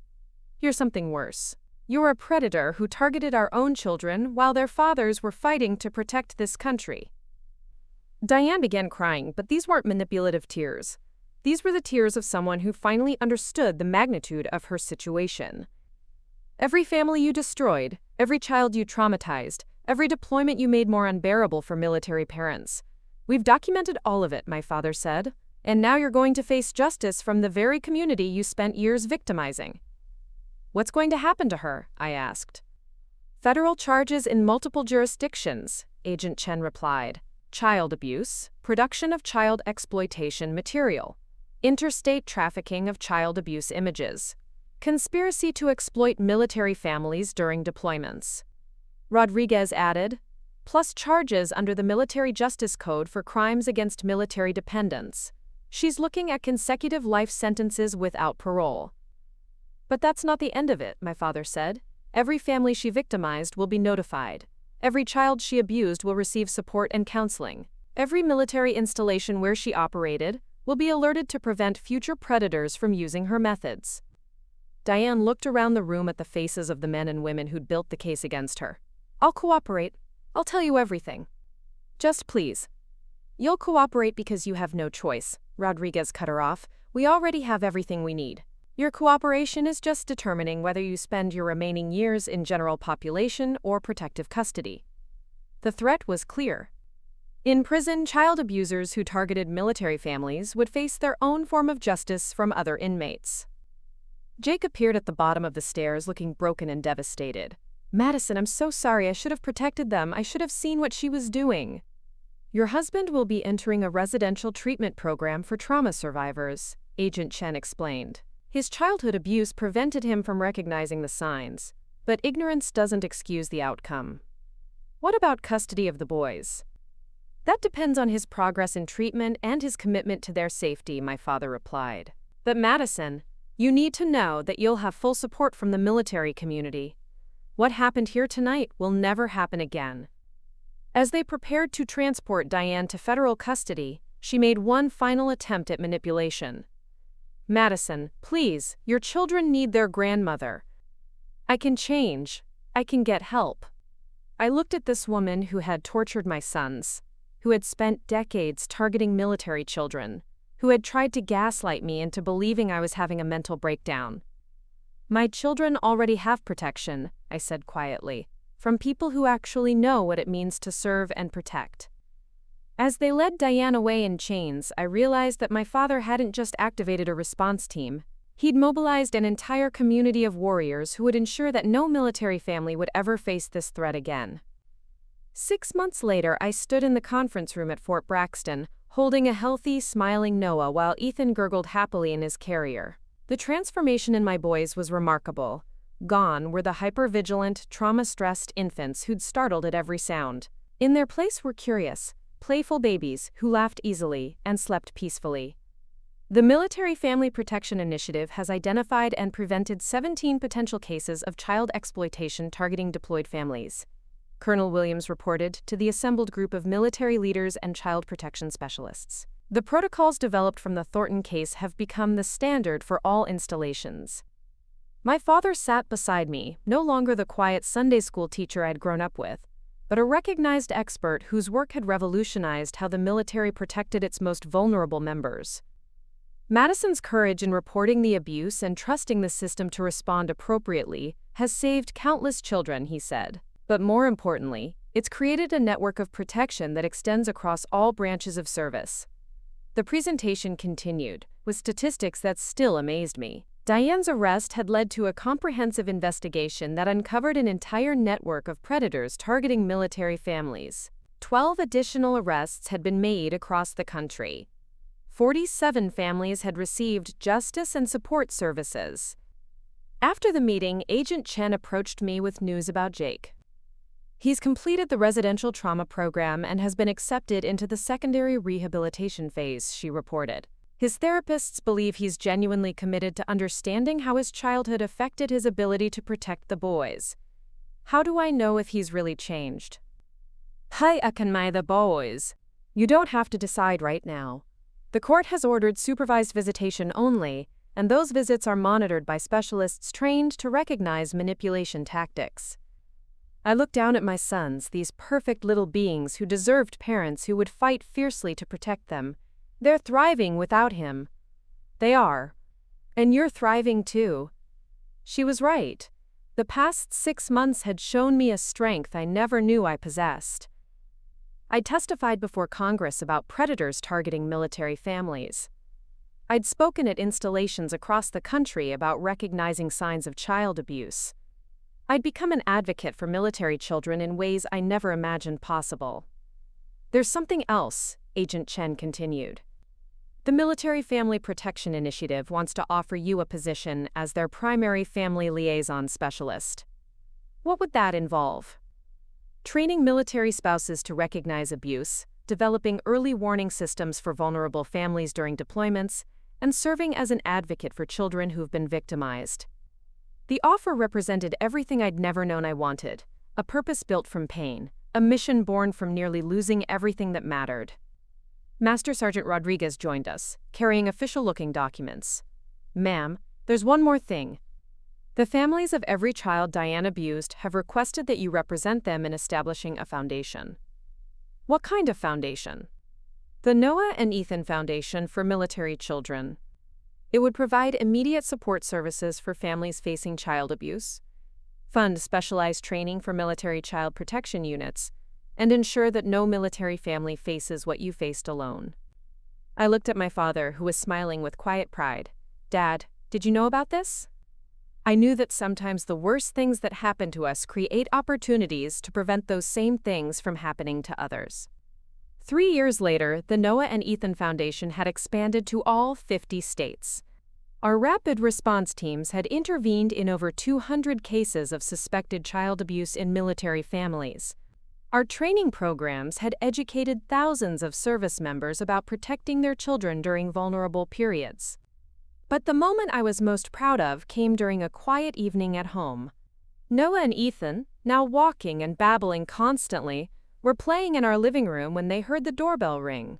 S1: You're something worse. You're a predator who targeted our own children while their fathers were fighting to protect this country. Diane began crying, but these weren't manipulative tears. These were the tears of someone who finally understood the magnitude of her situation. Every family you destroyed, every child you traumatized, every deployment you made more unbearable for military parents. We've documented all of it, my father said, and now you're going to face justice from the very community you spent years victimizing. What's going to happen to her? I asked. Federal charges in multiple jurisdictions, Agent Chen replied. Child abuse, production of child exploitation material, interstate trafficking of child abuse images, conspiracy to exploit military families during deployments. Rodriguez added, plus charges under the Military Justice Code for crimes against military dependents. She's looking at consecutive life sentences without parole. But that's not the end of it, my father said. Every family she victimized will be notified. Every child she abused will receive support and counseling. Every military installation where she operated will be alerted to prevent future predators from using her methods. Diane looked around the room at the faces of the men and women who'd built the case against her. I'll cooperate. I'll tell you everything. Just please. You'll cooperate because you have no choice, Rodriguez cut her off. We already have everything we need. Your cooperation is just determining whether you spend your remaining years in general population or protective custody. The threat was clear. In prison, child abusers who targeted military families would face their own form of justice from other inmates. Jake appeared at the bottom of the stairs looking broken and devastated. "Madison, I'm so sorry. I should have protected them. I should have seen what she was doing." "Your husband will be entering a residential treatment program for trauma survivors," Agent Chen explained. "His childhood abuse prevented him from recognizing the signs, but ignorance doesn't excuse the outcome." "What about custody of the boys?" "That depends on his progress in treatment and his commitment to their safety," my father replied. "But Madison, you need to know that you'll have full support from the military community. What happened here tonight will never happen again." As they prepared to transport Diane to federal custody, she made one final attempt at manipulation. "Madison, please, your children need their grandmother. I can change. I can get help." I looked at this woman who had tortured my sons, who had spent decades targeting military children, who had tried to gaslight me into believing I was having a mental breakdown. "My children already have protection," I said quietly, "from people who actually know what it means to serve and protect." As they led Diane away in chains, I realized that my father hadn't just activated a response team. He'd mobilized an entire community of warriors who would ensure that no military family would ever face this threat again. 6 months later, I stood in the conference room at Fort Braxton, holding a healthy, smiling Noah while Ethan gurgled happily in his carrier. The transformation in my boys was remarkable. Gone were the hyper-vigilant, trauma-stressed infants who'd startled at every sound. In their place were curious, playful babies who laughed easily and slept peacefully. The Military Family Protection Initiative has identified and prevented 17 potential cases of child exploitation targeting deployed families, Colonel Williams reported to the assembled group of military leaders and child protection specialists. The protocols developed from the Thornton case have become the standard for all installations. My father sat beside me, no longer the quiet Sunday school teacher I'd grown up with, but a recognized expert whose work had revolutionized how the military protected its most vulnerable members. Madison's courage in reporting the abuse and trusting the system to respond appropriately has saved countless children, he said. But more importantly, it's created a network of protection that extends across all branches of service. The presentation continued, with statistics that still amazed me. Diane's arrest had led to a comprehensive investigation that uncovered an entire network of predators targeting military families. 12 additional arrests had been made across the country. 47 families had received justice and support services. After the meeting, Agent Chen approached me with news about Jake. He's completed the residential trauma program and has been accepted into the secondary rehabilitation phase, she reported. His therapists believe he's genuinely committed to understanding how his childhood affected his ability to protect the boys. How do I know if he's really changed? Hi, akan the boys. You don't have to decide right now. The court has ordered supervised visitation only, and those visits are monitored by specialists trained to recognize manipulation tactics. I looked down at my sons, these perfect little beings who deserved parents who would fight fiercely to protect them. They're thriving without him. They are. And you're thriving too. She was right. The past 6 months had shown me a strength I never knew I possessed. I testified before Congress about predators targeting military families. I'd spoken at installations across the country about recognizing signs of child abuse. I'd become an advocate for military children in ways I never imagined possible. There's something else, Agent Chen continued. The Military Family Protection Initiative wants to offer you a position as their primary family liaison specialist. What would that involve? Training military spouses to recognize abuse, developing early warning systems for vulnerable families during deployments, and serving as an advocate for children who've been victimized. The offer represented everything I'd never known I wanted, a purpose built from pain, a mission born from nearly losing everything that mattered. Master Sergeant Rodriguez joined us, carrying official-looking documents. Ma'am, there's one more thing. The families of every child Diane abused have requested that you represent them in establishing a foundation. What kind of foundation? The Noah and Ethan Foundation for Military Children. It would provide immediate support services for families facing child abuse, fund specialized training for military child protection units, and ensure that no military family faces what you faced alone. I looked at my father, who was smiling with quiet pride. Dad, did you know about this? I knew that sometimes the worst things that happen to us create opportunities to prevent those same things from happening to others. 3 years later, the Noah and Ethan Foundation had expanded to all 50 states. Our rapid response teams had intervened in over 200 cases of suspected child abuse in military families. Our training programs had educated thousands of service members about protecting their children during vulnerable periods. But the moment I was most proud of came during a quiet evening at home. Noah and Ethan, now walking and babbling constantly, were playing in our living room when they heard the doorbell ring.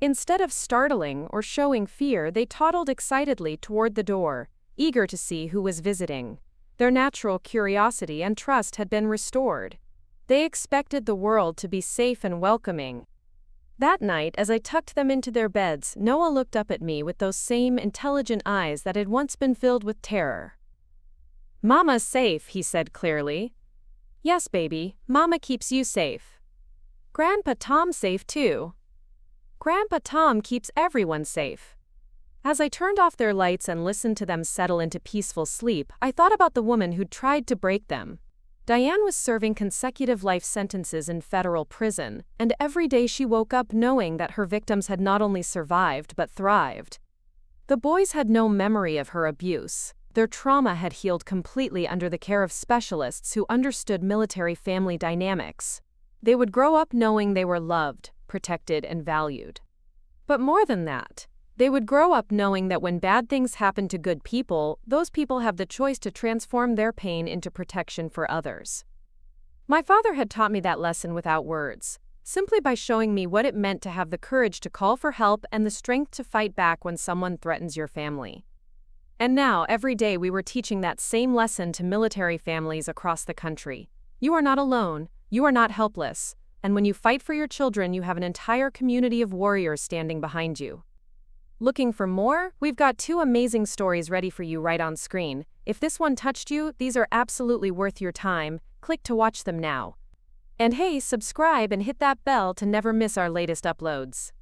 S1: Instead of startling or showing fear, they toddled excitedly toward the door, eager to see who was visiting. Their natural curiosity and trust had been restored. They expected the world to be safe and welcoming. That night, as I tucked them into their beds, Noah looked up at me with those same intelligent eyes that had once been filled with terror. "Mama's safe," he said clearly. "Yes, baby, Mama keeps you safe. Grandpa Tom's safe too. Grandpa Tom keeps everyone safe." As I turned off their lights and listened to them settle into peaceful sleep, I thought about the woman who'd tried to break them. Diane was serving consecutive life sentences in federal prison, and every day she woke up knowing that her victims had not only survived but thrived. The boys had no memory of her abuse. Their trauma had healed completely under the care of specialists who understood military family dynamics. They would grow up knowing they were loved, protected, and valued. But more than that, they would grow up knowing that when bad things happen to good people, those people have the choice to transform their pain into protection for others. My father had taught me that lesson without words, simply by showing me what it meant to have the courage to call for help and the strength to fight back when someone threatens your family. And now, every day we were teaching that same lesson to military families across the country. You are not alone, you are not helpless, and when you fight for your children, you have an entire community of warriors standing behind you. Looking for more? We've got 2 amazing stories ready for you right on screen. If this one touched you, these are absolutely worth your time. Click to watch them now. And hey, subscribe and hit that bell to never miss our latest uploads.